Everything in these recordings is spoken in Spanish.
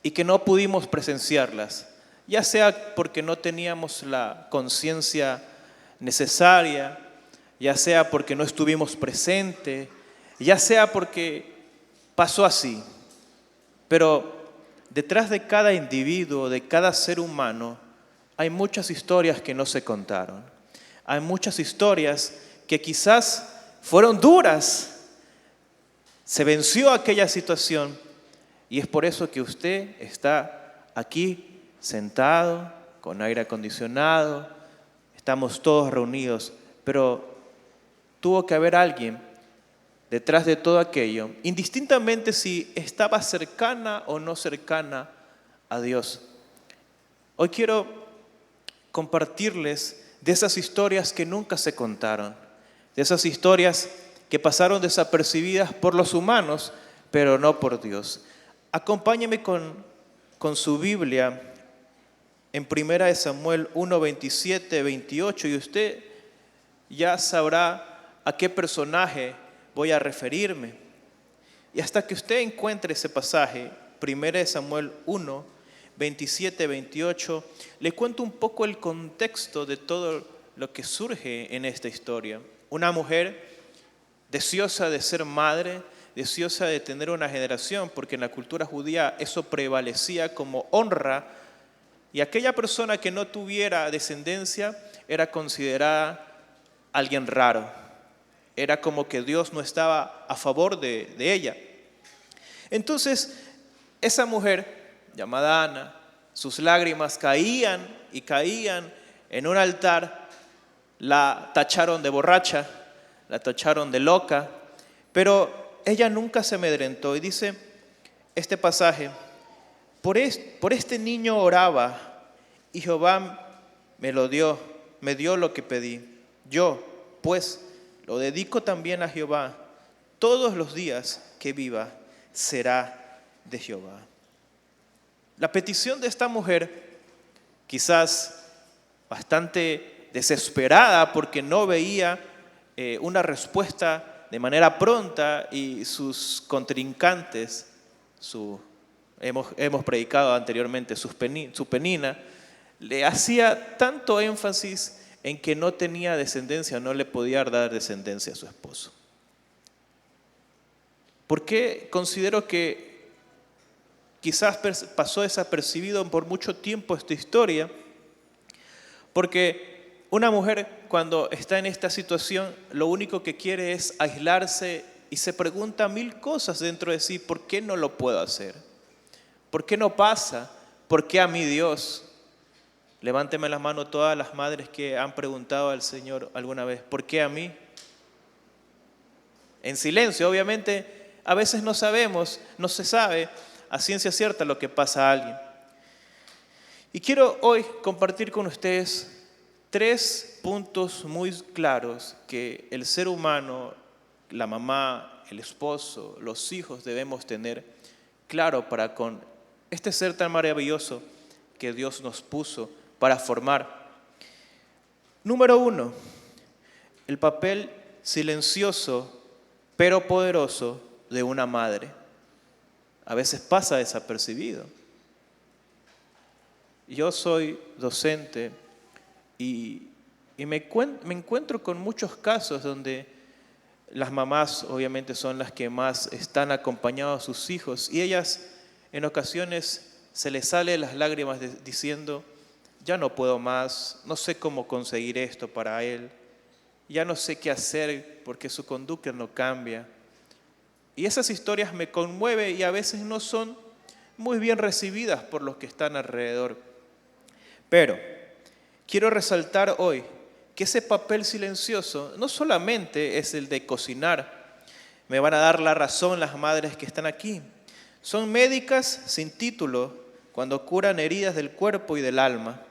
y que no pudimos presenciarlas, ya sea porque no teníamos la conciencia necesaria, ya sea porque no estuvimos presentes, ya sea porque pasó así. Pero detrás de cada individuo, de cada ser humano, hay muchas historias que no se contaron. Hay muchas historias que quizás fueron duras. Se venció aquella situación y es por eso que usted está aquí sentado, con aire acondicionado, estamos todos reunidos, pero tuvo que haber alguien detrás de todo aquello, indistintamente si estaba cercana o no cercana a Dios. Hoy quiero compartirles de esas historias que nunca se contaron, de esas historias que pasaron desapercibidas por los humanos, pero no por Dios. Acompáñeme con su Biblia en 1 Samuel 1, 27, 28 y usted ya sabrá a qué personaje voy a referirme. Y hasta que usted encuentre ese pasaje, 1 Samuel 1, 27, 28, le cuento un poco el contexto de todo lo que surge en esta historia. Una mujer deseosa de ser madre, deseosa de tener una generación, porque en la cultura judía eso prevalecía como honra, y aquella persona que no tuviera descendencia era considerada alguien raro. Era como que Dios no estaba a favor de ella. Entonces, esa mujer llamada Ana, sus lágrimas caían y caían en un altar, la tacharon de borracha, la tacharon de loca, pero ella nunca se amedrentó. Y dice este pasaje, por este niño oraba y Jehová me dio lo que pedí. Yo, pues, lo dedico también a Jehová. Todos los días que viva será de Jehová. La petición de esta mujer, quizás bastante desesperada porque no veía una respuesta de manera pronta y sus contrincantes, hemos predicado anteriormente, su penina, le hacía tanto énfasis en que no tenía descendencia, no le podía dar descendencia a su esposo. ¿Por qué considero que quizás pasó desapercibido por mucho tiempo esta historia? Porque una mujer cuando está en esta situación, lo único que quiere es aislarse y se pregunta mil cosas dentro de sí. ¿Por qué no lo puedo hacer? ¿Por qué no pasa? ¿Por qué a mí Dios? Levánteme la mano todas las madres que han preguntado al Señor alguna vez, ¿por qué a mí? En silencio, obviamente, a veces no sabemos, no se sabe a ciencia cierta lo que pasa a alguien. Y quiero hoy compartir con ustedes 3 puntos muy claros que el ser humano, la mamá, el esposo, los hijos debemos tener claro para con este ser tan maravilloso que Dios nos puso para formar. Número 1, el papel silencioso pero poderoso de una madre. A veces pasa desapercibido. Yo soy docente y me encuentro con muchos casos donde las mamás obviamente son las que más están acompañadas a sus hijos y ellas en ocasiones se les salen las lágrimas diciendo, ya no puedo más, no sé cómo conseguir esto para él, ya no sé qué hacer porque su conducta no cambia. Y esas historias me conmueven y a veces no son muy bien recibidas por los que están alrededor. Pero quiero resaltar hoy que ese papel silencioso no solamente es el de cocinar. Me van a dar la razón las madres que están aquí. Son médicas sin título cuando curan heridas del cuerpo y del alma.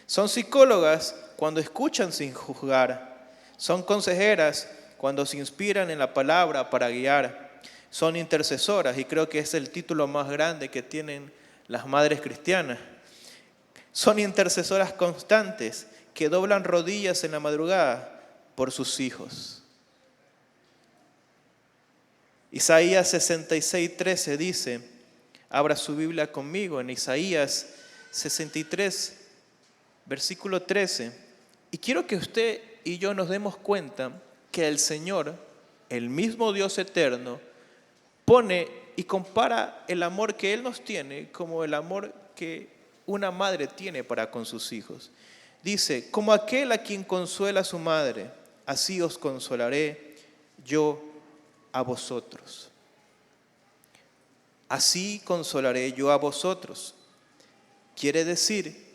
Son psicólogas cuando escuchan sin juzgar. Son consejeras cuando se inspiran en la palabra para guiar. Son intercesoras, y creo que es el título más grande que tienen las madres cristianas. Son intercesoras constantes que doblan rodillas en la madrugada por sus hijos. Isaías 66:13 dice, Abra su Biblia conmigo en Isaías 63, versículo 13. Y quiero que usted y yo nos demos cuenta que el Señor, el mismo Dios eterno, pone y compara el amor que Él nos tiene como el amor que una madre tiene para con sus hijos. Dice, como aquel a quien consuela a su madre, así os consolaré yo a vosotros. Así consolaré yo a vosotros. Quiere decir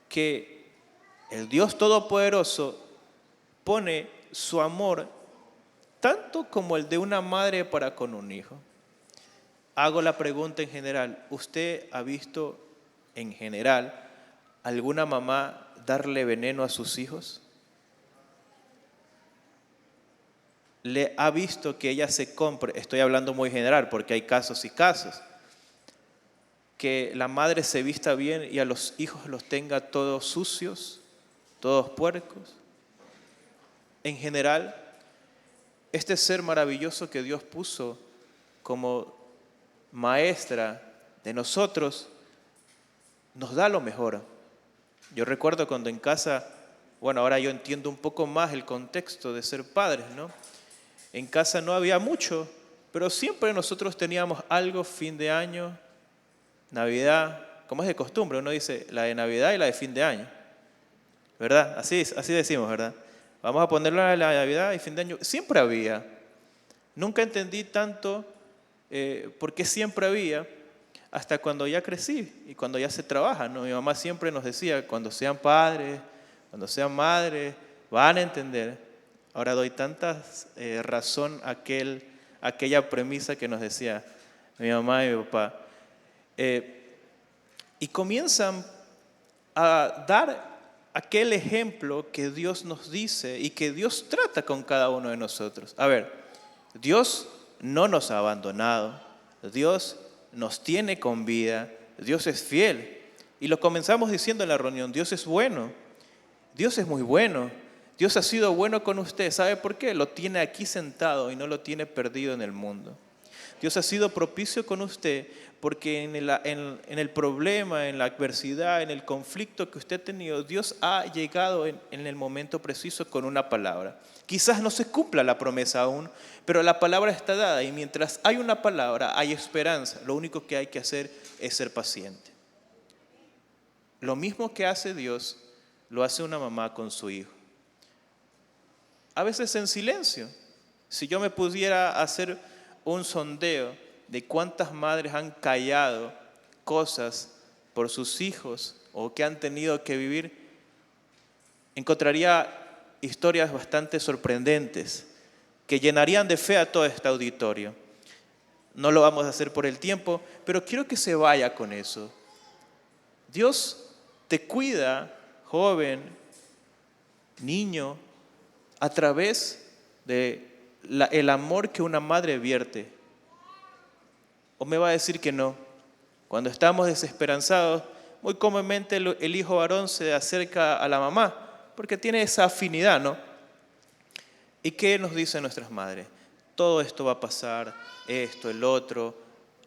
que el Dios Todopoderoso pone su amor tanto como el de una madre para con un hijo. Hago la pregunta en general. ¿Usted ha visto en general alguna mamá darle veneno a sus hijos? ¿Le ha visto que ella se compre? Estoy hablando muy general porque hay casos y casos. Que la madre se vista bien y a los hijos los tenga todos sucios, todos puercos. En general, este ser maravilloso que Dios puso como maestra de nosotros, nos da lo mejor. Yo recuerdo cuando en casa, bueno, ahora yo entiendo un poco más el contexto de ser padres, ¿no? En casa no había mucho, pero siempre nosotros teníamos algo, fin de año, Navidad, como es de costumbre, uno dice la de Navidad y la de fin de año, ¿verdad? Así decimos, ¿verdad? Vamos a ponerla la Navidad y fin de año. Siempre había. Nunca entendí tanto por qué siempre había, hasta cuando ya crecí y cuando ya se trabaja, ¿no? Mi mamá siempre nos decía, cuando sean padres, cuando sean madres, van a entender. Ahora doy tanta razón a aquella premisa que nos decía mi mamá y mi papá. Y comienzan a dar aquel ejemplo que Dios nos dice y que Dios trata con cada uno de nosotros. A ver, Dios no nos ha abandonado, Dios nos tiene con vida, Dios es fiel. Y lo comenzamos diciendo en la reunión, Dios es bueno, Dios es muy bueno, Dios ha sido bueno con usted. ¿Sabe por qué? Lo tiene aquí sentado y no lo tiene perdido en el mundo. Dios ha sido propicio con usted porque en el problema, en la adversidad, en el conflicto que usted ha tenido, Dios ha llegado en el momento preciso con una palabra. Quizás no se cumpla la promesa aún, pero la palabra está dada y mientras hay una palabra, hay esperanza. Lo único que hay que hacer es ser paciente. Lo mismo que hace Dios, lo hace una mamá con su hijo. A veces en silencio. Si yo me pudiera hacer un sondeo de cuántas madres han callado cosas por sus hijos o que han tenido que vivir, encontraría historias bastante sorprendentes que llenarían de fe a todo este auditorio. No lo vamos a hacer por el tiempo, pero quiero que se vaya con eso. Dios te cuida, joven, niño, a través de el amor que una madre vierte. ¿O me va a decir que no? Cuando estamos desesperanzados, muy comúnmente el hijo varón se acerca a la mamá, porque tiene esa afinidad, ¿no? ¿Y qué nos dicen nuestras madres? Todo esto va a pasar, esto, el otro,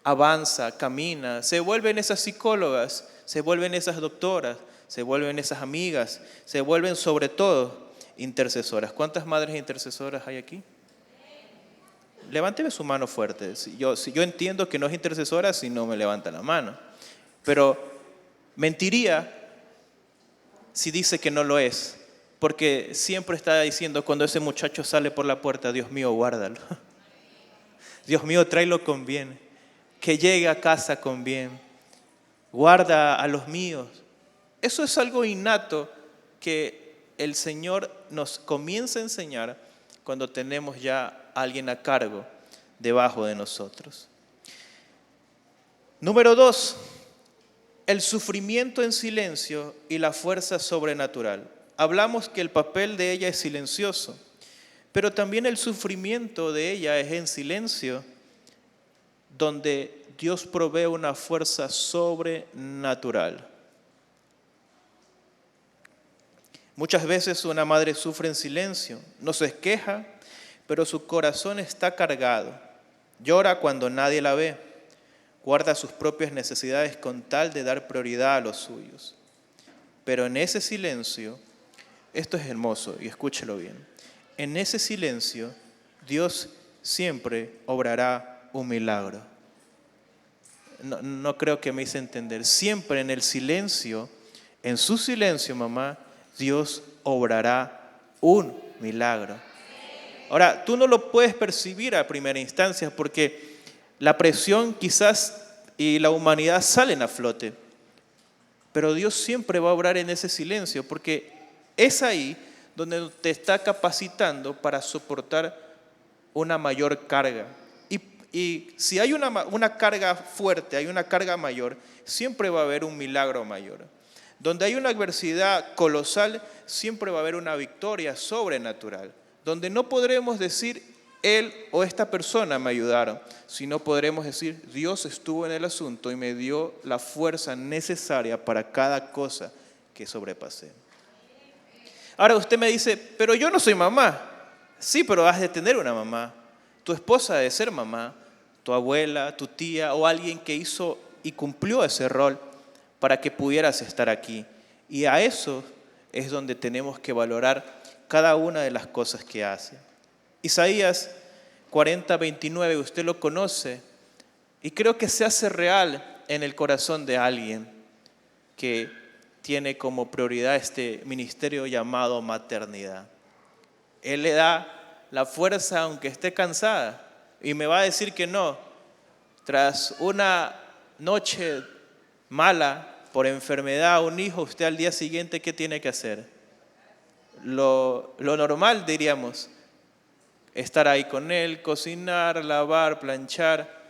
avanza, camina, se vuelven esas psicólogas, se vuelven esas doctoras, se vuelven esas amigas, se vuelven sobre todo intercesoras. ¿Cuántas madres intercesoras hay aquí? Levánteme su mano fuerte. Si yo entiendo que no es intercesora si no me levanta la mano. Pero mentiría si dice que no lo es. Porque siempre está diciendo cuando ese muchacho sale por la puerta, Dios mío, guárdalo. Dios mío, tráelo con bien. Que llegue a casa con bien. Guarda a los míos. Eso es algo innato que el Señor nos comienza a enseñar cuando tenemos ya alguien a cargo debajo de nosotros. Número 2, el sufrimiento en silencio y la fuerza sobrenatural. Hablamos que el papel de ella es silencioso, pero también el sufrimiento de ella es en silencio, donde Dios provee una fuerza sobrenatural. Muchas veces una madre sufre en silencio, no se queja, pero su corazón está cargado. Llora cuando nadie la ve. guarda sus propias necesidades con tal de dar prioridad a los suyos. Pero en ese silencio, esto es hermoso y escúchelo bien, en ese silencio Dios siempre obrará un milagro. No creo que me hice entender. Siempre en el silencio, en su silencio, mamá, Dios obrará un milagro. Ahora, tú no lo puedes percibir a primera instancia porque la presión quizás y la humanidad salen a flote. Pero Dios siempre va a obrar en ese silencio porque es ahí donde te está capacitando para soportar una mayor carga. Y si hay una carga fuerte, hay una carga mayor, siempre va a haber un milagro mayor. Donde hay una adversidad colosal, siempre va a haber una victoria sobrenatural. Donde no podremos decir, él o esta persona me ayudaron, sino podremos decir, Dios estuvo en el asunto y me dio la fuerza necesaria para cada cosa que sobrepasé. Ahora usted me dice, pero yo no soy mamá. Sí, pero has de tener una mamá. Tu esposa ha de ser mamá, tu abuela, tu tía o alguien que hizo y cumplió ese rol para que pudieras estar aquí. Y a eso es donde tenemos que valorar cada una de las cosas que hace. Isaías 40:29, usted lo conoce y creo que se hace real en el corazón de alguien que tiene como prioridad este ministerio llamado maternidad. Él le da la fuerza aunque esté cansada y me va a decir que no. Tras una noche mala por enfermedad a un hijo, usted al día siguiente, ¿qué tiene que hacer? Lo normal, diríamos, estar ahí con él, cocinar, lavar, planchar,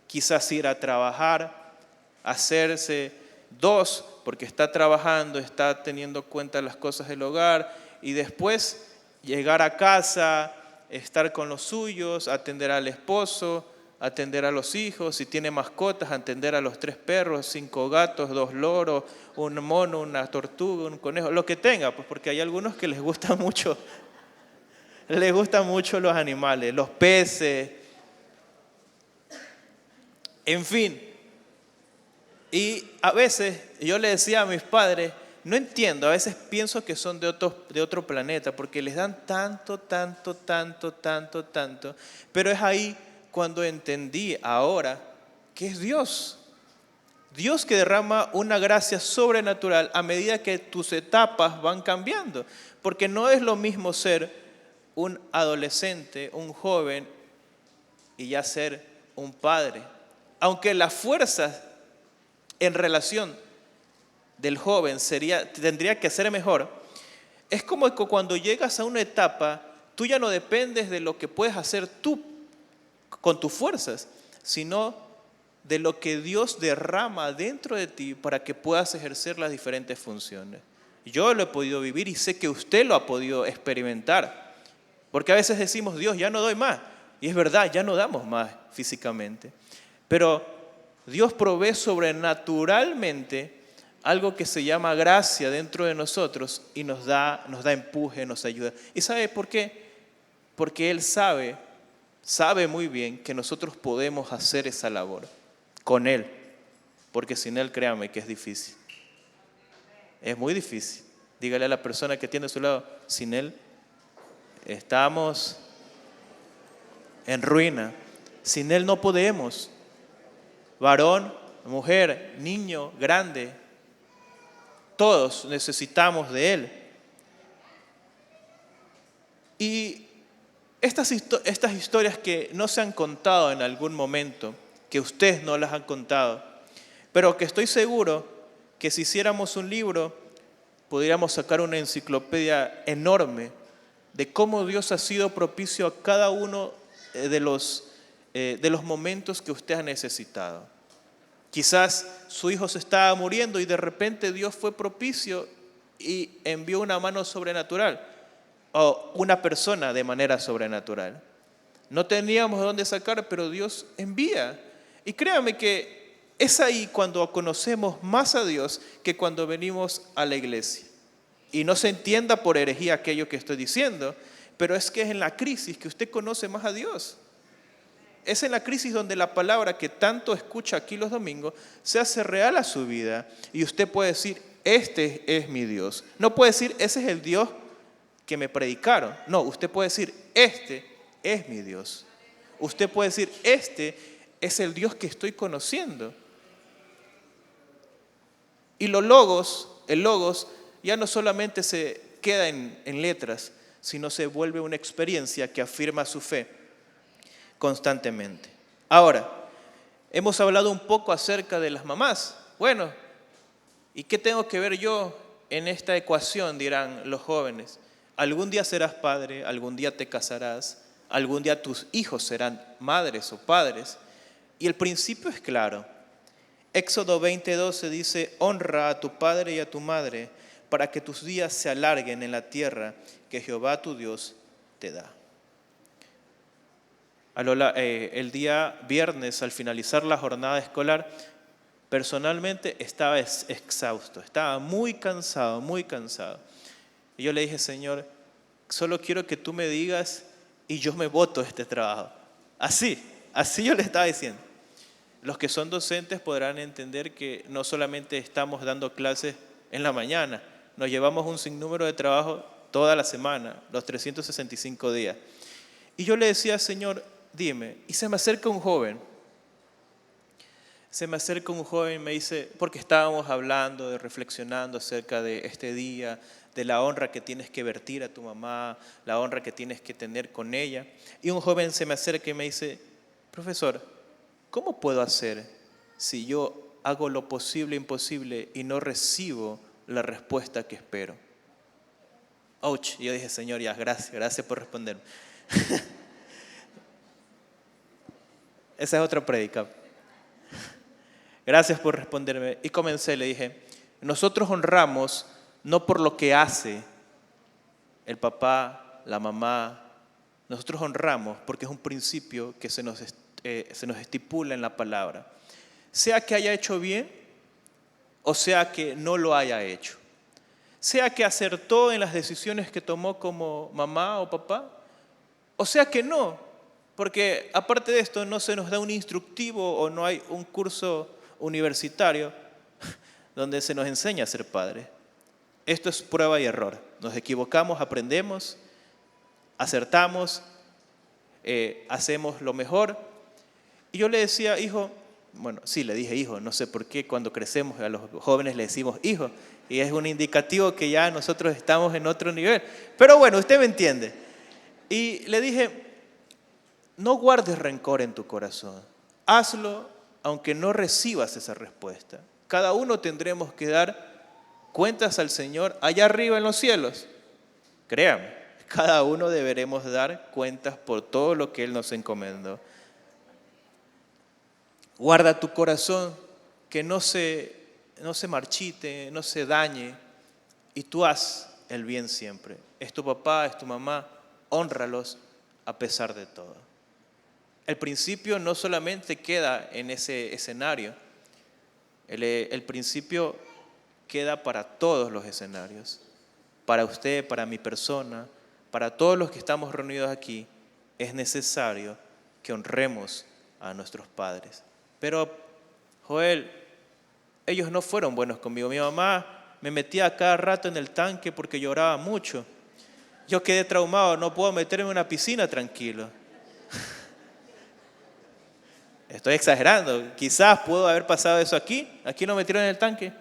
quizás ir a trabajar, hacerse dos, porque está trabajando, está teniendo cuenta de las cosas del hogar, y después llegar a casa, estar con los suyos, atender al esposo, atender a los hijos, si tiene mascotas, atender a los 3 perros, 5 gatos, 2 loros, un mono, una tortuga, un conejo, lo que tenga, pues porque hay algunos que les gustan mucho los animales, los peces, en fin. Y a veces yo le decía a mis padres, no entiendo, a veces pienso que son de otro planeta porque les dan tanto, pero es ahí cuando entendí ahora que es Dios. Dios que derrama una gracia sobrenatural a medida que tus etapas van cambiando, porque no es lo mismo ser un adolescente, un joven y ya ser un padre. Aunque las fuerzas en relación del joven tendría que ser mejor, es como que cuando llegas a una etapa, tú ya no dependes de lo que puedes hacer tú con tus fuerzas, sino de lo que Dios derrama dentro de ti para que puedas ejercer las diferentes funciones. Yo lo he podido vivir y sé que usted lo ha podido experimentar, porque a veces decimos, Dios, ya no doy más, y es verdad, ya no damos más físicamente, pero Dios provee sobrenaturalmente algo que se llama gracia dentro de nosotros y nos da empuje, nos ayuda. ¿Y sabe por qué? Porque Él sabe muy bien que nosotros podemos hacer esa labor con Él, porque sin Él, créame que es difícil. Es muy difícil. Dígale a la persona que tiene a su lado, sin Él estamos en ruina. Sin Él no podemos. Varón, mujer, niño, grande, todos necesitamos de Él. Y estas historias que no se han contado en algún momento, que ustedes no las han contado, pero que estoy seguro que si hiciéramos un libro, podríamos sacar una enciclopedia enorme de cómo Dios ha sido propicio a cada uno de los momentos que usted ha necesitado. Quizás su hijo se estaba muriendo y de repente Dios fue propicio y envió una mano sobrenatural o una persona de manera sobrenatural. No teníamos de dónde sacar, pero Dios envía. Y créame que es ahí cuando conocemos más a Dios que cuando venimos a la iglesia. Y no se entienda por herejía aquello que estoy diciendo, pero es que es en la crisis que usted conoce más a Dios. Es en la crisis donde la palabra que tanto escucha aquí los domingos se hace real a su vida. Y usted puede decir, este es mi Dios. No puede decir, ese es el Dios que me predicaron. No, usted puede decir, este es mi Dios. Usted puede decir, este es el Dios que estoy conociendo. Y el logos ya no solamente se queda en letras, sino se vuelve una experiencia que afirma su fe constantemente. Ahora, hemos hablado un poco acerca de las mamás. Bueno, ¿y qué tengo que ver yo en esta ecuación? Dirán los jóvenes. Algún día serás padre, algún día te casarás, algún día tus hijos serán madres o padres. Y el principio es claro. Éxodo 20:12 dice, honra a tu padre y a tu madre para que tus días se alarguen en la tierra que Jehová tu Dios te da. El día viernes, al finalizar la jornada escolar, personalmente estaba exhausto, estaba muy cansado, muy cansado. Y yo le dije, Señor, solo quiero que tú me digas y yo me boto este trabajo. Así yo le estaba diciendo. Los que son docentes podrán entender que no solamente estamos dando clases en la mañana, nos llevamos un sinnúmero de trabajo toda la semana, los 365 días. Y yo le decía, Señor, dime, y se me acerca un joven y me dice, porque estábamos hablando, reflexionando acerca de este día, de la honra que tienes que vertir a tu mamá, la honra que tienes que tener con ella. Y un joven se me acerca y me dice, profesor, ¿cómo puedo hacer si yo hago lo posible e imposible y no recibo la respuesta que espero? Ouch, y yo dije, Señor, ya, gracias por responderme. Esa es otra prédica. Gracias por responderme. Y comencé, le dije, nosotros honramos no por lo que hace el papá, la mamá. Nosotros honramos porque es un principio que se nos estipula en la palabra. Sea que haya hecho bien o sea que no lo haya hecho. Sea que acertó en las decisiones que tomó como mamá o papá, o sea que no, porque aparte de esto no se nos da un instructivo o no hay un curso universitario donde se nos enseña a ser padres. Esto es prueba y error. Nos equivocamos, aprendemos, acertamos, hacemos lo mejor. Y yo le decía, hijo, bueno, sí, le dije hijo, no sé por qué cuando crecemos a los jóvenes le decimos hijo, y es un indicativo que ya nosotros estamos en otro nivel. Pero bueno, usted me entiende. Y le dije, no guardes rencor en tu corazón, hazlo aunque no recibas esa respuesta. Cada uno tendremos que dar cuentas al Señor allá arriba en los cielos. Créame, cada uno deberemos dar cuentas por todo lo que Él nos encomendó. Guarda tu corazón, que no se marchite, no se dañe, y tú haz el bien siempre. Es tu papá, es tu mamá, hónralos a pesar de todo. El principio no solamente queda en ese escenario, el principio queda para todos los escenarios, para usted, para mi persona, para todos los que estamos reunidos aquí. Es necesario que honremos a nuestros padres. Pero, Joel, ellos no fueron buenos conmigo. Mi mamá me metía a cada rato en el tanque porque lloraba mucho. Yo quedé traumado, no puedo meterme en una piscina tranquilo. Estoy exagerando, quizás pudo haber pasado eso aquí. Aquí no metieron en el tanque.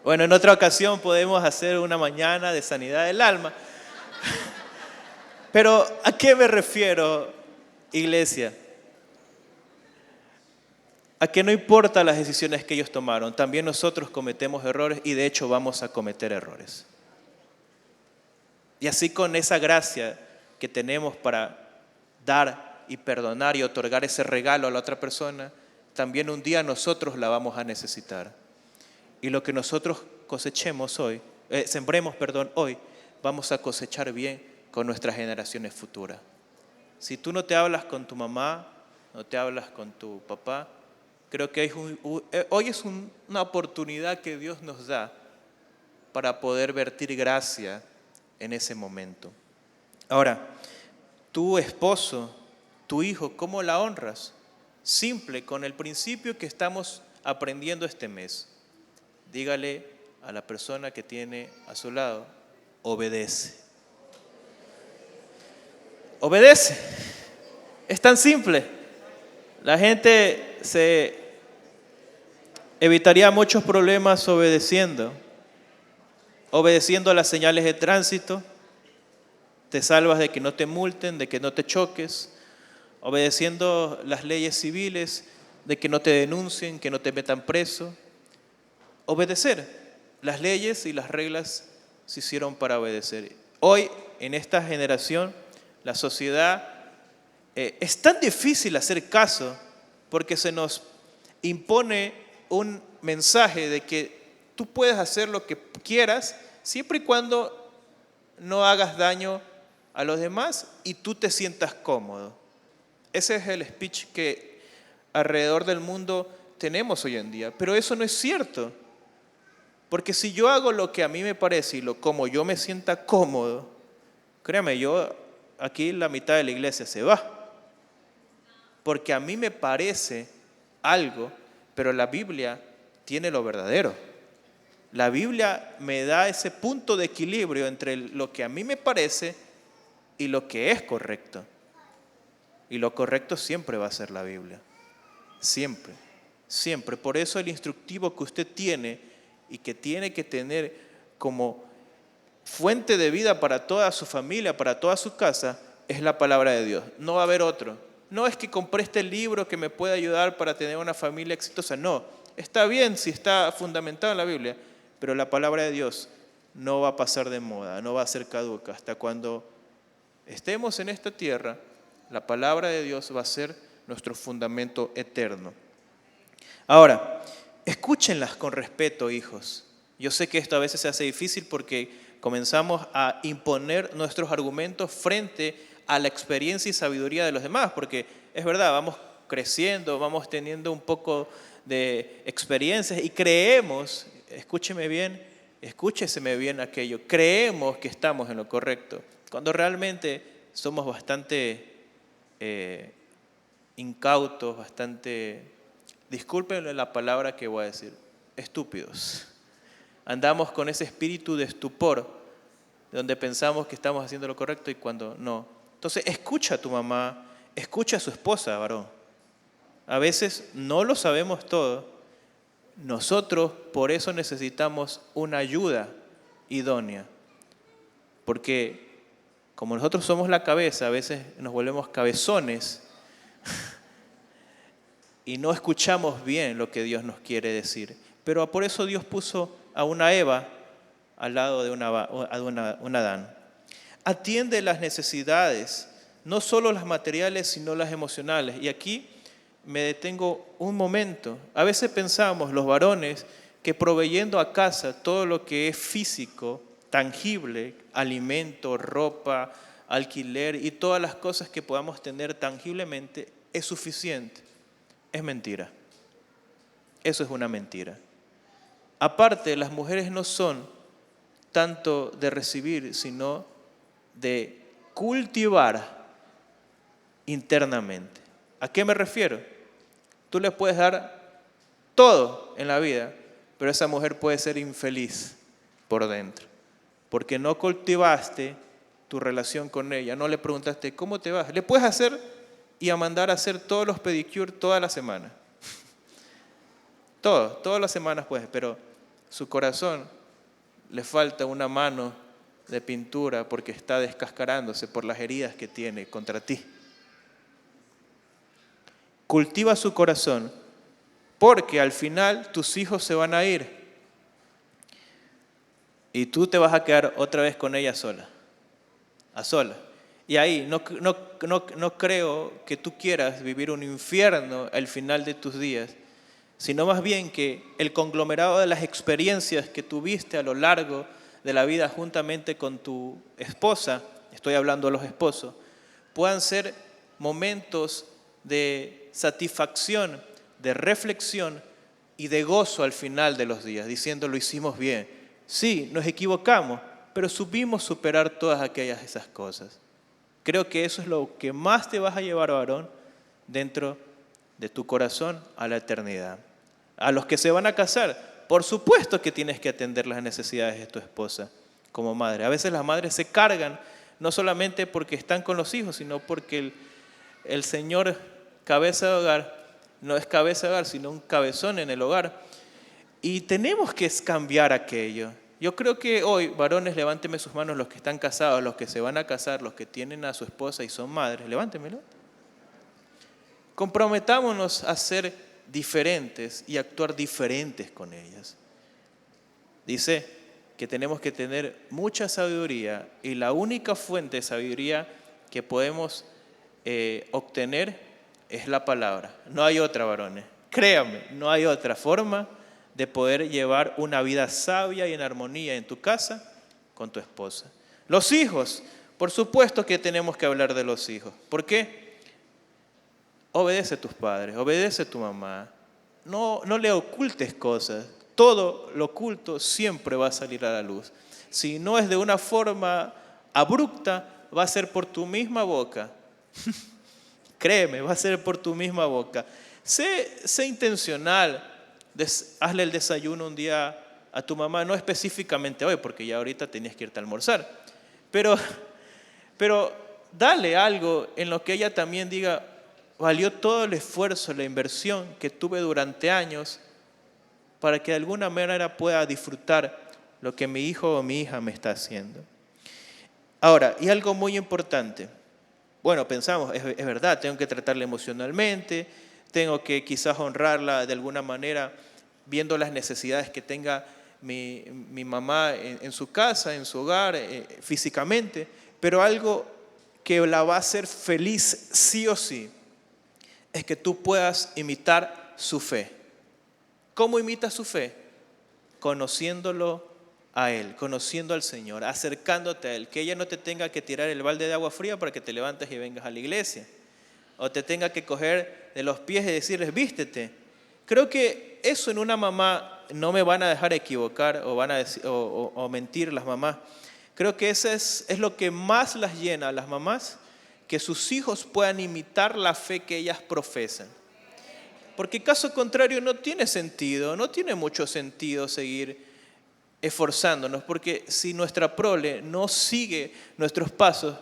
Bueno, en otra ocasión podemos hacer una mañana de sanidad del alma. Pero, ¿a qué me refiero, iglesia? A que no importa las decisiones que ellos tomaron, también nosotros cometemos errores y de hecho vamos a cometer errores. Y así con esa gracia que tenemos para dar y perdonar y otorgar ese regalo a la otra persona, también un día nosotros la vamos a necesitar. Y lo que nosotros sembremos hoy, vamos a cosechar bien con nuestras generaciones futuras. Si tú no te hablas con tu mamá, no te hablas con tu papá, creo que hoy es una oportunidad que Dios nos da para poder vertir gracia en ese momento. Ahora, tu esposo, tu hijo, ¿cómo la honras? Simple, con el principio que estamos aprendiendo este mes. Dígale a la persona que tiene a su lado, obedece. Obedece. Es tan simple. La gente se evitaría muchos problemas obedeciendo. Obedeciendo a las señales de tránsito, te salvas de que no te multen, de que no te choques. Obedeciendo las leyes civiles, de que no te denuncien, que no te metan preso. Obedecer. Las leyes y las reglas se hicieron para obedecer. Hoy, en esta generación, la sociedad es tan difícil hacer caso porque se nos impone un mensaje de que tú puedes hacer lo que quieras siempre y cuando no hagas daño a los demás y tú te sientas cómodo. Ese es el speech que alrededor del mundo tenemos hoy en día, pero eso no es cierto. Porque si yo hago lo que a mí me parece y como yo me sienta cómodo, créame, aquí la mitad de la iglesia se va. Porque a mí me parece algo, pero la Biblia tiene lo verdadero. La Biblia me da ese punto de equilibrio entre lo que a mí me parece y lo que es correcto. Y lo correcto siempre va a ser la Biblia. Siempre, siempre. Por eso el instructivo que usted tiene y que tiene que tener como fuente de vida para toda su familia, para toda su casa, es la palabra de Dios. No va a haber otro. No es que compré este libro que me puede ayudar para tener una familia exitosa. No, está bien si está fundamentado en la Biblia, pero la palabra de Dios no va a pasar de moda, no va a ser caduca. Hasta cuando estemos en esta tierra, la palabra de Dios va a ser nuestro fundamento eterno. Ahora, escúchenlas con respeto, hijos. Yo sé que esto a veces se hace difícil porque comenzamos a imponer nuestros argumentos frente a la experiencia y sabiduría de los demás, porque es verdad, vamos creciendo, vamos teniendo un poco de experiencias y creemos, escúcheme bien, escúcheseme bien aquello, creemos que estamos en lo correcto, cuando realmente somos bastante incautos, bastante, discúlpenle la palabra que voy a decir, estúpidos. Andamos con ese espíritu de estupor, donde pensamos que estamos haciendo lo correcto y cuando no. Entonces, escucha a tu mamá, escucha a su esposa, varón. A veces no lo sabemos todo. Nosotros por eso necesitamos una ayuda idónea. Porque como nosotros somos la cabeza, a veces nos volvemos cabezones y no escuchamos bien lo que Dios nos quiere decir. Pero por eso Dios puso a una Eva al lado de un Adán. Atiende las necesidades, no solo las materiales, sino las emocionales. Y aquí me detengo un momento. A veces pensamos, los varones, que proveyendo a casa todo lo que es físico, tangible, alimento, ropa, alquiler y todas las cosas que podamos tener tangiblemente, es suficiente. Es mentira. Eso es una mentira. Aparte, las mujeres no son tanto de recibir, sino de cultivar internamente. ¿A qué me refiero? Tú le puedes dar todo en la vida, pero esa mujer puede ser infeliz por dentro, porque no cultivaste tu relación con ella, no le preguntaste cómo te vas. Le puedes hacer y a mandar a hacer todos los pedicure toda la semana. Todas las semanas puedes, pero su corazón le falta una mano de pintura porque está descascarándose por las heridas que tiene contra ti. Cultiva su corazón porque al final tus hijos se van a ir y tú te vas a quedar otra vez con ella sola, a sola. Y ahí no creo que tú quieras vivir un infierno al final de tus días, sino más bien que el conglomerado de las experiencias que tuviste a lo largo de la vida juntamente con tu esposa, estoy hablando de los esposos, puedan ser momentos de satisfacción, de reflexión y de gozo al final de los días, diciendo lo hicimos bien. Sí, nos equivocamos, pero supimos superar todas esas cosas. Creo que eso es lo que más te vas a llevar, varón, dentro de tu corazón a la eternidad. A los que se van a casar, por supuesto que tienes que atender las necesidades de tu esposa como madre. A veces las madres se cargan, no solamente porque están con los hijos, sino porque el Señor, cabeza de hogar, no es cabeza de hogar, sino un cabezón en el hogar. Y tenemos que cambiar aquello. Yo creo que hoy, varones, levánteme sus manos los que están casados, los que se van a casar, los que tienen a su esposa y son madres. Levántemelo. Comprometámonos a ser diferentes y actuar diferentes con ellas. Dice que tenemos que tener mucha sabiduría y la única fuente de sabiduría que podemos obtener es la palabra. No hay otra, varones. Créame, no hay otra forma de poder llevar una vida sabia y en armonía en tu casa con tu esposa. Los hijos, por supuesto que tenemos que hablar de los hijos. ¿Por qué? Obedece a tus padres, obedece a tu mamá. No le ocultes cosas. Todo lo oculto siempre va a salir a la luz. Si no es de una forma abrupta, va a ser por tu misma boca. Créeme, va a ser por tu misma boca. Sé intencional. Hazle el desayuno un día a tu mamá, no específicamente hoy, porque ya ahorita tenías que irte a almorzar. Pero dale algo en lo que ella también diga, valió todo el esfuerzo, la inversión que tuve durante años para que de alguna manera pueda disfrutar lo que mi hijo o mi hija me está haciendo. Ahora, y algo muy importante. Bueno, pensamos, es verdad, tengo que tratarla emocionalmente, tengo que quizás honrarla de alguna manera viendo las necesidades que tenga mi mamá en su casa, en su hogar, físicamente, pero algo que la va a hacer feliz sí o sí es que tú puedas imitar su fe. ¿Cómo imitas su fe? Conociéndolo a Él, conociendo al Señor, acercándote a Él, que ella no te tenga que tirar el balde de agua fría para que te levantes y vengas a la iglesia, o te tenga que coger de los pies y decirles, vístete. Creo que eso en una mamá no me van a dejar equivocar o van a decir, o mentir las mamás. Creo que eso es lo que más las llena a las mamás, que sus hijos puedan imitar la fe que ellas profesan. Porque caso contrario no tiene sentido, no tiene mucho sentido seguir esforzándonos, porque si nuestra prole no sigue nuestros pasos,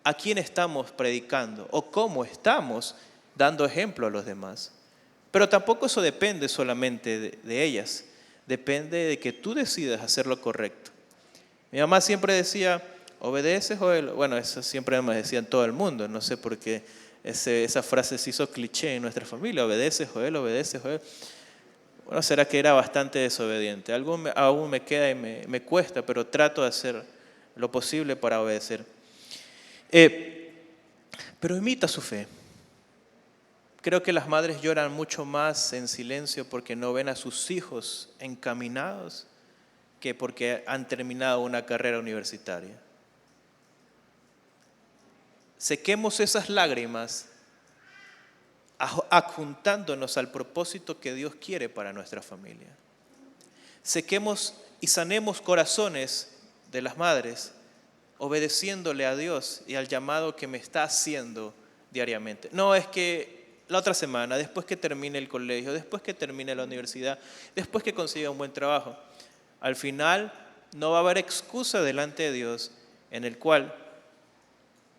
¿a quién estamos predicando? ¿O cómo estamos dando ejemplo a los demás? Pero tampoco eso depende solamente de ellas, depende de que tú decidas hacer lo correcto. Mi mamá siempre decía, ¿obedeces o él? Bueno, eso siempre me decían todo el mundo, no sé por qué esa frase se hizo cliché en nuestra familia, ¿obedeces o él? ¿Obedeces o él? Bueno, será que era bastante desobediente. Algo aún me queda y me cuesta, pero trato de hacer lo posible para obedecer. Pero imita su fe. Creo que las madres lloran mucho más en silencio porque no ven a sus hijos encaminados que porque han terminado una carrera universitaria. Sequemos esas lágrimas adjuntándonos al propósito que Dios quiere para nuestra familia. Sequemos y sanemos corazones de las madres, obedeciéndole a Dios y al llamado que me está haciendo diariamente. No es que la otra semana, después que termine el colegio, después que termine la universidad, después que consiga un buen trabajo, al final no va a haber excusa delante de Dios en el cual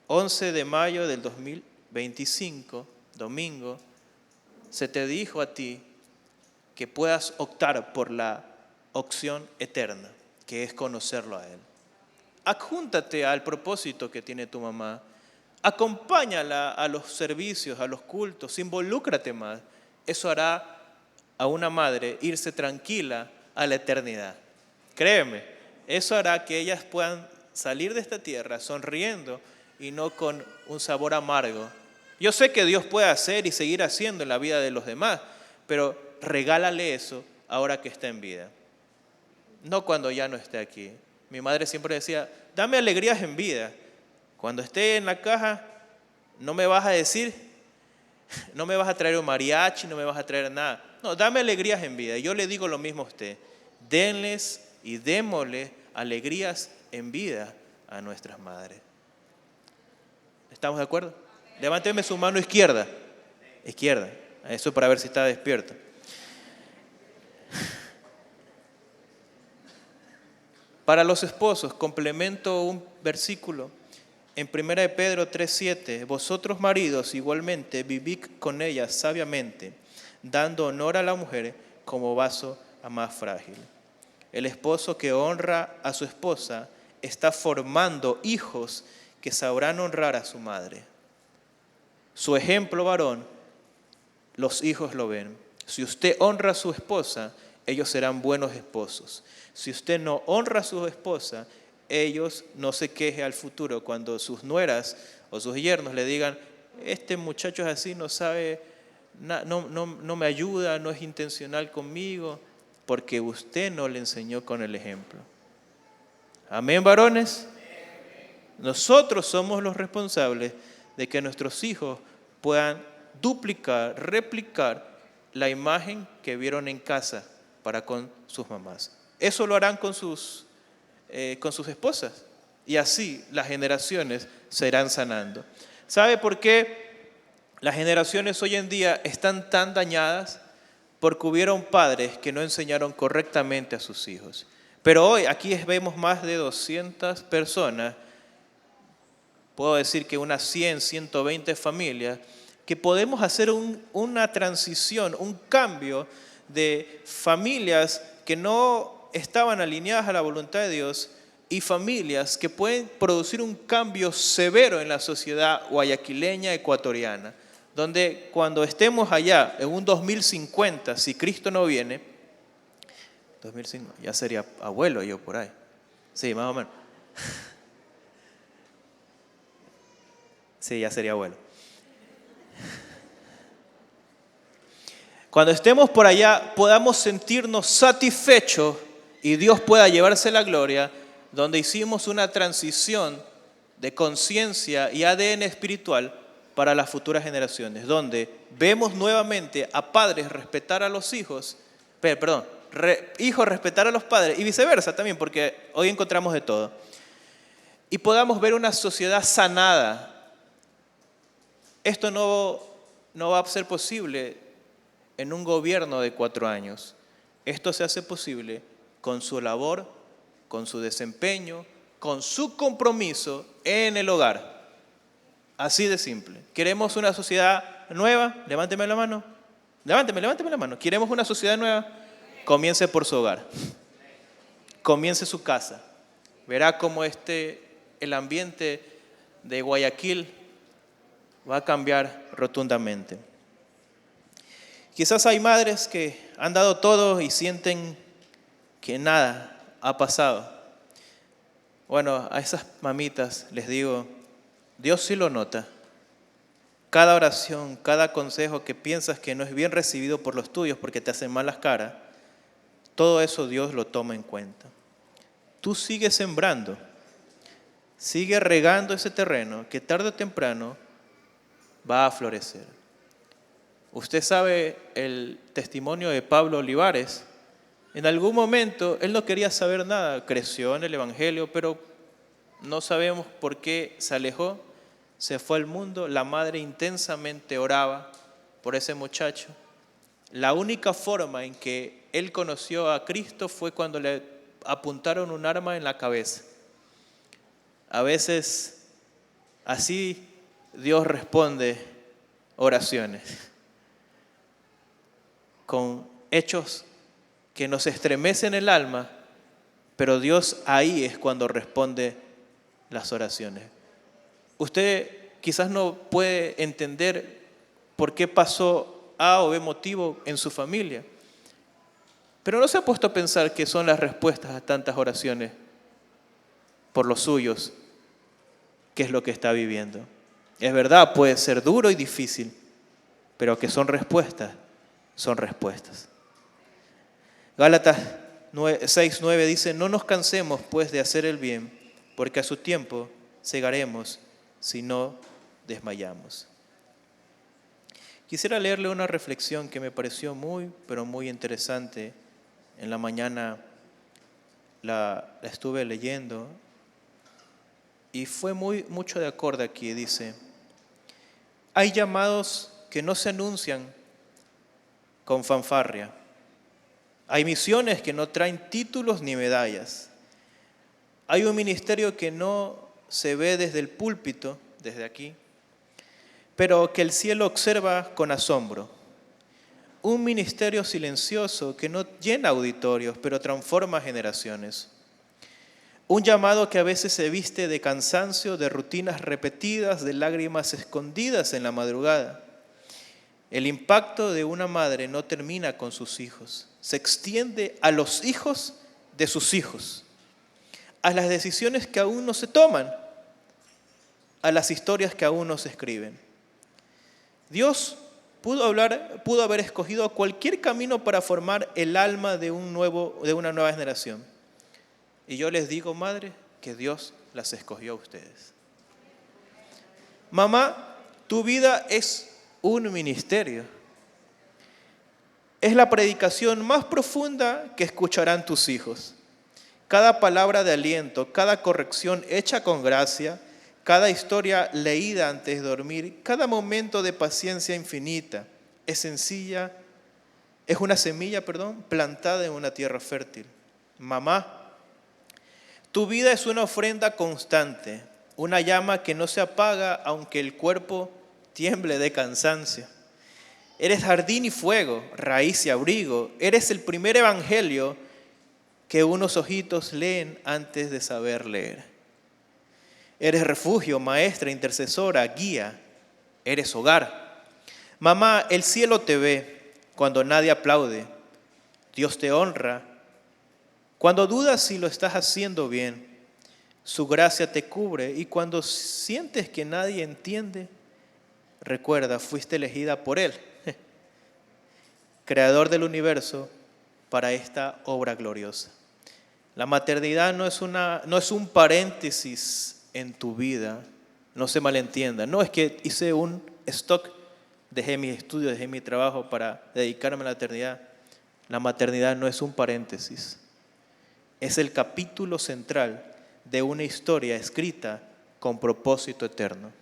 11 de mayo del 2025, domingo, se te dijo a ti que puedas optar por la opción eterna, que es conocerlo a Él. Adjúntate al propósito que tiene tu mamá, acompáñala a los servicios, a los cultos, involúcrate más. Eso hará a una madre irse tranquila a la eternidad. Créeme, eso hará que ellas puedan salir de esta tierra sonriendo y no con un sabor amargo. Yo sé que Dios puede hacer y seguir haciendo en la vida de los demás, pero regálale eso ahora que está en vida, no cuando ya no esté aquí. Mi madre siempre decía, dame alegrías en vida. Cuando esté en la caja, no me vas a decir No me vas a traer un mariachi, no me vas a traer nada. No, dame alegrías en vida. Yo le digo lo mismo a usted. Denles y démosle alegrías en vida a nuestras madres. ¿Estamos de acuerdo? Levánteme su mano izquierda. Izquierda. Eso para ver si está despierto. Para los esposos, complemento un versículo en 1 de Pedro 3:7. Vosotros maridos igualmente vivid con ellas sabiamente, dando honor a la mujer como vaso a más frágil. El esposo que honra a su esposa está formando hijos que sabrán honrar a su madre. Su ejemplo varón, los hijos lo ven. Si usted honra a su esposa, ellos serán buenos esposos. Si usted no honra a su esposa, ellos no se quejen al futuro cuando sus nueras o sus yernos le digan, este muchacho es así, no sabe, no me ayuda, no es intencional conmigo, porque usted no le enseñó con el ejemplo. Amén, varones. Nosotros somos los responsables de que nuestros hijos puedan duplicar, replicar la imagen que vieron en casa para con sus mamás. Eso lo harán con sus esposas. Y así las generaciones se irán sanando. ¿Sabe por qué las generaciones hoy en día están tan dañadas? Porque hubieron padres que no enseñaron correctamente a sus hijos. Pero hoy aquí vemos más de 200 personas, puedo decir que unas 100, 120 familias, que podemos hacer una transición, un cambio de familias que no estaban alineadas a la voluntad de Dios y familias que pueden producir un cambio severo en la sociedad guayaquileña ecuatoriana, donde cuando estemos allá en un 2050, si Cristo no viene, 2050, ya sería abuelo yo por ahí, sí, más o menos, sí, ya sería abuelo. Cuando estemos por allá podamos sentirnos satisfechos y Dios pueda llevarse la gloria, donde hicimos una transición de conciencia y ADN espiritual para las futuras generaciones, donde vemos nuevamente a padres respetar a los hijos, hijos respetar a los padres y viceversa también, porque hoy encontramos de todo. Y podamos ver una sociedad sanada. Esto no va a ser posible en un gobierno de 4 años. Esto se hace posible con su labor, con su desempeño, con su compromiso en el hogar. Así de simple. ¿Queremos una sociedad nueva? Levánteme la mano. Levánteme la mano. ¿Queremos una sociedad nueva? Comience por su hogar. Comience su casa. Verá cómo el ambiente de Guayaquil va a cambiar rotundamente. Quizás hay madres que han dado todo y sienten que nada ha pasado. Bueno, a esas mamitas les digo, Dios sí lo nota. Cada oración, cada consejo que piensas que no es bien recibido por los tuyos porque te hacen malas caras, todo eso Dios lo toma en cuenta. Tú sigues sembrando, sigue regando ese terreno que tarde o temprano va a florecer. Usted sabe el testimonio de Pablo Olivares. En algún momento él no quería saber nada, creció en el Evangelio, pero no sabemos por qué se alejó, se fue al mundo. La madre intensamente oraba por ese muchacho. La única forma en que él conoció a Cristo fue cuando le apuntaron un arma en la cabeza. A veces así Dios responde oraciones, con hechos que nos estremecen el alma, pero Dios ahí es cuando responde las oraciones. Usted quizás no puede entender por qué pasó A o B motivo en su familia, pero no se ha puesto a pensar que son las respuestas a tantas oraciones por los suyos, qué es lo que está viviendo. Es verdad, puede ser duro y difícil, pero que son respuestas, son respuestas. Gálatas 6:9 dice, no nos cansemos pues de hacer el bien, porque a su tiempo segaremos si no desmayamos. Quisiera leerle una reflexión que me pareció pero muy interesante. En la mañana la estuve leyendo y fue mucho de acorde aquí. Dice: hay llamados que no se anuncian con fanfarria. Hay misiones que no traen títulos ni medallas. Hay un ministerio que no se ve desde el púlpito, desde aquí, pero que el cielo observa con asombro. Un ministerio silencioso que no llena auditorios, pero transforma generaciones. Un llamado que a veces se viste de cansancio, de rutinas repetidas, de lágrimas escondidas en la madrugada. El impacto de una madre no termina con sus hijos, se extiende a los hijos de sus hijos, a las decisiones que aún no se toman, a las historias que aún no se escriben. Dios pudo haber escogido cualquier camino para formar el alma de una nueva generación. Y yo les digo, madre, que Dios las escogió a ustedes. Mamá, tu vida es un ministerio. Es la predicación más profunda que escucharán tus hijos. Cada palabra de aliento, cada corrección hecha con gracia, cada historia leída antes de dormir, cada momento de paciencia infinita, es una semilla, plantada en una tierra fértil. Mamá, tu vida es una ofrenda constante, una llama que no se apaga aunque el cuerpo tiemble de cansancio. Eres jardín y fuego, raíz y abrigo. Eres el primer evangelio que unos ojitos leen antes de saber leer. Eres refugio, maestra, intercesora, guía. Eres hogar. Mamá, el cielo te ve cuando nadie aplaude. Dios te honra cuando dudas si lo estás haciendo bien. Su gracia te cubre y cuando sientes que nadie entiende, recuerda, fuiste elegida por Él, creador del universo, para esta obra gloriosa. La maternidad no es un paréntesis en tu vida, no se malentienda. No es que hice un stock, dejé mis estudios, dejé mi trabajo para dedicarme a la maternidad. La maternidad no es un paréntesis, es el capítulo central de una historia escrita con propósito eterno.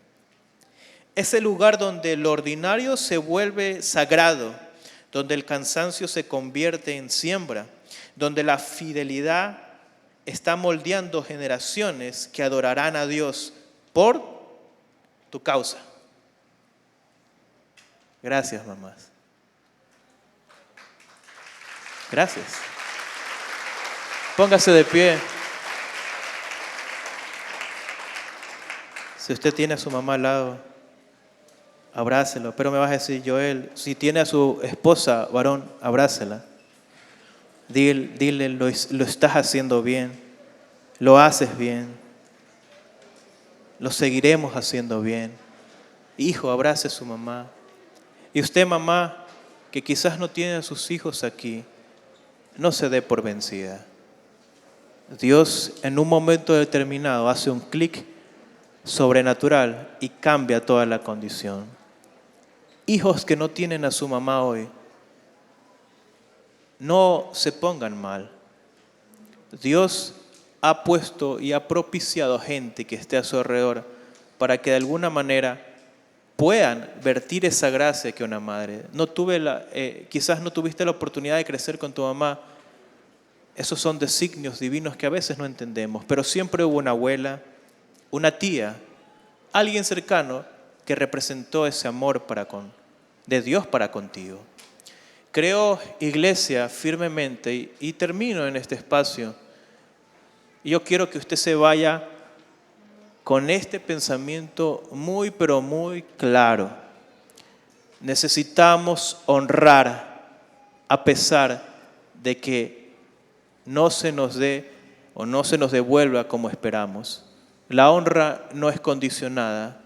Es el lugar donde lo ordinario se vuelve sagrado, donde el cansancio se convierte en siembra, donde la fidelidad está moldeando generaciones que adorarán a Dios por tu causa. Gracias, mamás. Gracias. Póngase de pie. Si usted tiene a su mamá al lado, abrácelo. Pero me vas a decir, Joel, si tiene a su esposa, varón, abrácela. Dile, lo estás haciendo bien, lo haces bien, lo seguiremos haciendo bien. Hijo, abrace a su mamá. Y usted, mamá, que quizás no tiene a sus hijos aquí, no se dé por vencida. Dios en un momento determinado hace un clic sobrenatural y cambia toda la condición. Hijos que no tienen a su mamá hoy, no se pongan mal. Dios ha puesto y ha propiciado gente que esté a su alrededor para que de alguna manera puedan vertir esa gracia que una madre. Quizás no tuviste la oportunidad de crecer con tu mamá. Esos son designios divinos que a veces no entendemos, pero siempre hubo una abuela, una tía, alguien cercano que representó ese amor de Dios para contigo. Creo, iglesia, firmemente, y termino en este espacio. Yo quiero que usted se vaya con este pensamiento muy, pero muy claro. Necesitamos honrar a pesar de que no se nos dé o no se nos devuelva como esperamos. La honra no es condicionada,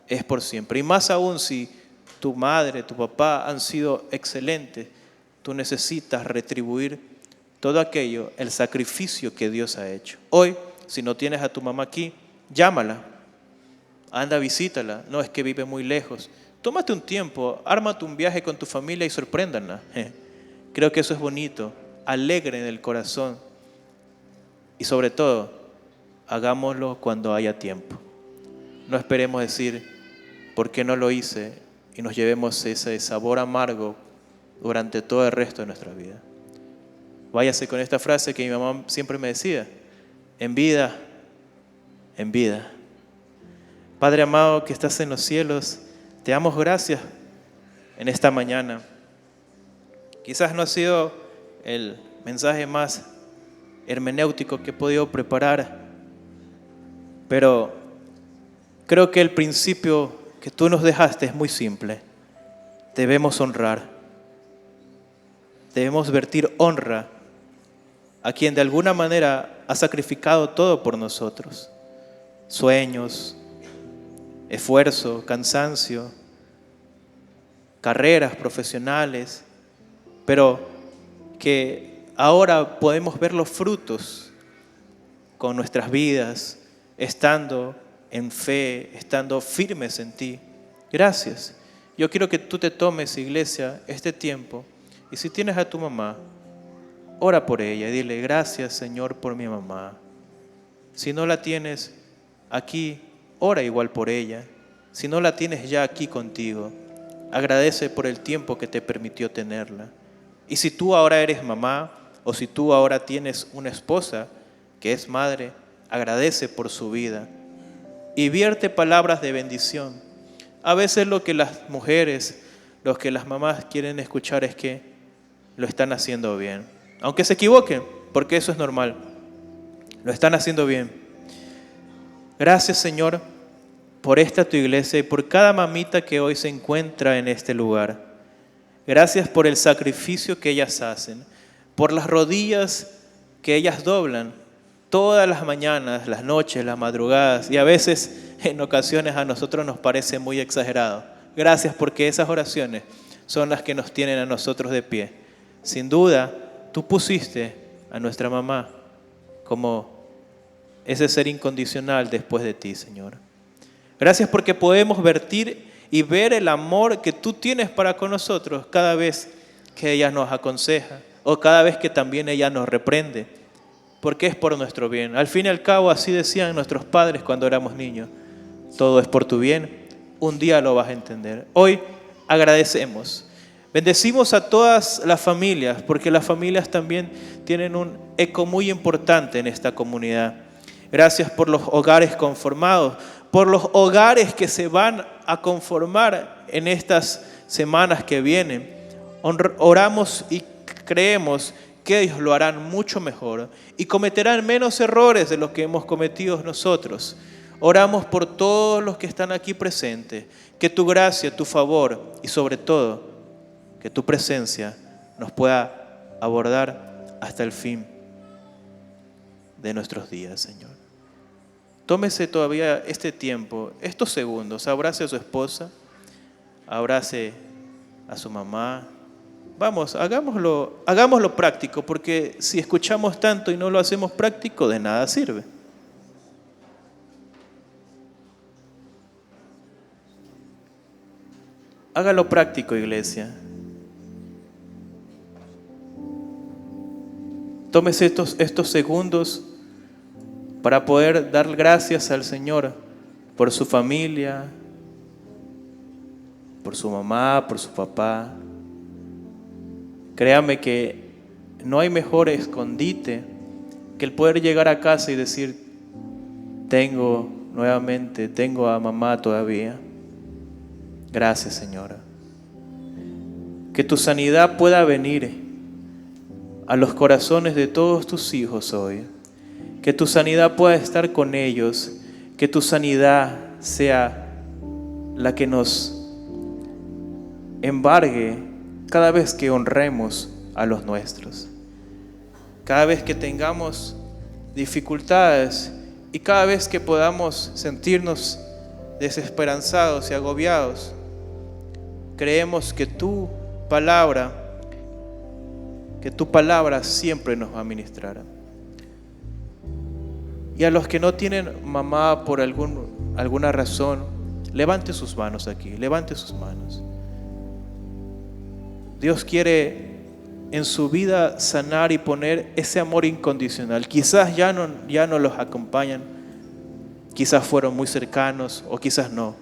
es por siempre. Y más aún si tu madre, tu papá han sido excelentes, tú necesitas retribuir todo aquello, el sacrificio que Dios ha hecho. Hoy, si no tienes a tu mamá aquí, llámala, anda, visítala. No es que vive muy lejos, tómate un tiempo, ármate un viaje con tu familia y sorpréndanla. Creo que eso es bonito, alegre en el corazón. Y sobre todo, hagámoslo cuando haya tiempo. No esperemos decir, ¿por qué no lo hice? Y nos llevemos ese sabor amargo durante todo el resto de nuestra vida. Váyase con esta frase que mi mamá siempre me decía: en vida, en vida. Padre amado que estás en los cielos, te damos gracias en esta mañana. Quizás no ha sido el mensaje más hermenéutico que he podido preparar, pero creo que el principio que tú nos dejaste es muy simple. Debemos honrar. Debemos vertir honra a quien de alguna manera ha sacrificado todo por nosotros. Sueños, esfuerzo, cansancio, carreras profesionales, pero que ahora podemos ver los frutos con nuestras vidas, estando en fe, estando firmes en ti. Gracias. Yo quiero que tú te tomes, iglesia, este tiempo, y si tienes a tu mamá, ora por ella y dile: gracias, Señor, por mi mamá. Si no la tienes aquí, ora igual por ella. Si no la tienes ya aquí contigo, agradece por el tiempo que te permitió tenerla. Y si tú ahora eres mamá, o si tú ahora tienes una esposa que es madre, agradece por su vida y vierte palabras de bendición. A veces lo que las mujeres, lo que las mamás quieren escuchar es que lo están haciendo bien. Aunque se equivoquen, porque eso es normal. Lo están haciendo bien. Gracias, Señor, por esta tu iglesia y por cada mamita que hoy se encuentra en este lugar. Gracias por el sacrificio que ellas hacen, por las rodillas que ellas doblan todas las mañanas, las noches, las madrugadas, y a veces, en ocasiones, a nosotros nos parece muy exagerado. Gracias porque esas oraciones son las que nos tienen a nosotros de pie. Sin duda, tú pusiste a nuestra mamá como ese ser incondicional después de ti, Señor. Gracias porque podemos vertir y ver el amor que tú tienes para con nosotros cada vez que ella nos aconseja o cada vez que también ella nos reprende, porque es por nuestro bien. Al fin y al cabo, así decían nuestros padres cuando éramos niños: todo es por tu bien, un día lo vas a entender. Hoy agradecemos. Bendecimos a todas las familias, porque las familias también tienen un eco muy importante en esta comunidad. Gracias por los hogares conformados, por los hogares que se van a conformar en estas semanas que vienen. Oramos y creemos que ellos lo harán mucho mejor y cometerán menos errores de los que hemos cometido nosotros. Oramos por todos los que están aquí presentes, que tu gracia, tu favor y sobre todo que tu presencia nos pueda abordar hasta el fin de nuestros días, Señor. Tómese todavía este tiempo, estos segundos, abrace a su esposa, abrace a su mamá. Vamos, hagámoslo práctico, porque si escuchamos tanto y no lo hacemos práctico, de nada sirve. Hágalo práctico, iglesia. Tómese estos segundos para poder dar gracias al Señor por su familia, por su mamá, por su papá. Créame que no hay mejor escondite que el poder llegar a casa y decir: tengo a mamá todavía. Gracias, Señora. Que tu sanidad pueda venir a los corazones de todos tus hijos hoy. Que tu sanidad pueda estar con ellos. Que tu sanidad sea la que nos embargue cada vez que honremos a los nuestros. Cada vez que tengamos dificultades y cada vez que podamos sentirnos desesperanzados y agobiados, creemos que tu palabra siempre nos va a ministrar. Y a los que no tienen mamá por alguna razón, Levante sus manos aquí, levante sus manos. Dios quiere en su vida sanar y poner ese amor incondicional. Quizás ya no los acompañan, quizás fueron muy cercanos o quizás no.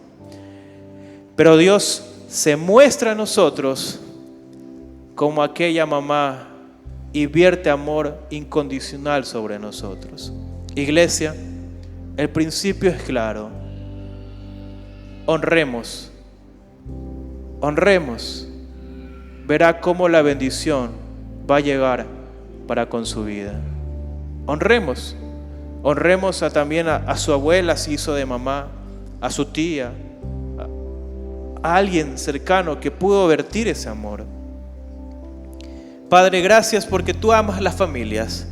Pero Dios se muestra a nosotros como aquella mamá y vierte amor incondicional sobre nosotros. Iglesia, el principio es claro. Honremos. Verá cómo la bendición va a llegar para con su vida. Honremos también a su abuela si hizo de mamá, a su tía, a alguien cercano que pudo vertir ese amor. Padre, gracias porque tú amas las familias,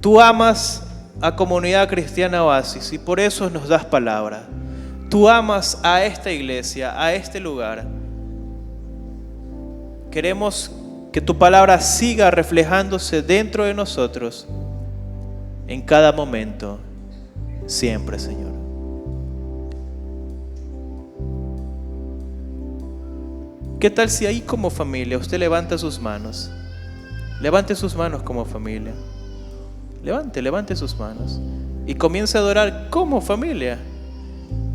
tú amas a Comunidad Cristiana Oasis y por eso nos das palabra. Tú amas a esta iglesia, a este lugar. Queremos que tu palabra siga reflejándose dentro de nosotros en cada momento, siempre, Señor. ¿Qué tal si ahí como familia usted levanta sus manos? Levante sus manos como familia. Levante sus manos y comience a adorar como familia.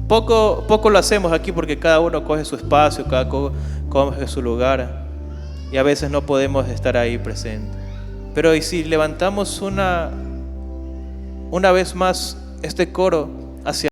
Poco lo hacemos aquí porque cada uno coge su espacio, cada uno coge su lugar y a veces no podemos estar ahí presentes. Pero y si levantamos una vez más este coro hacia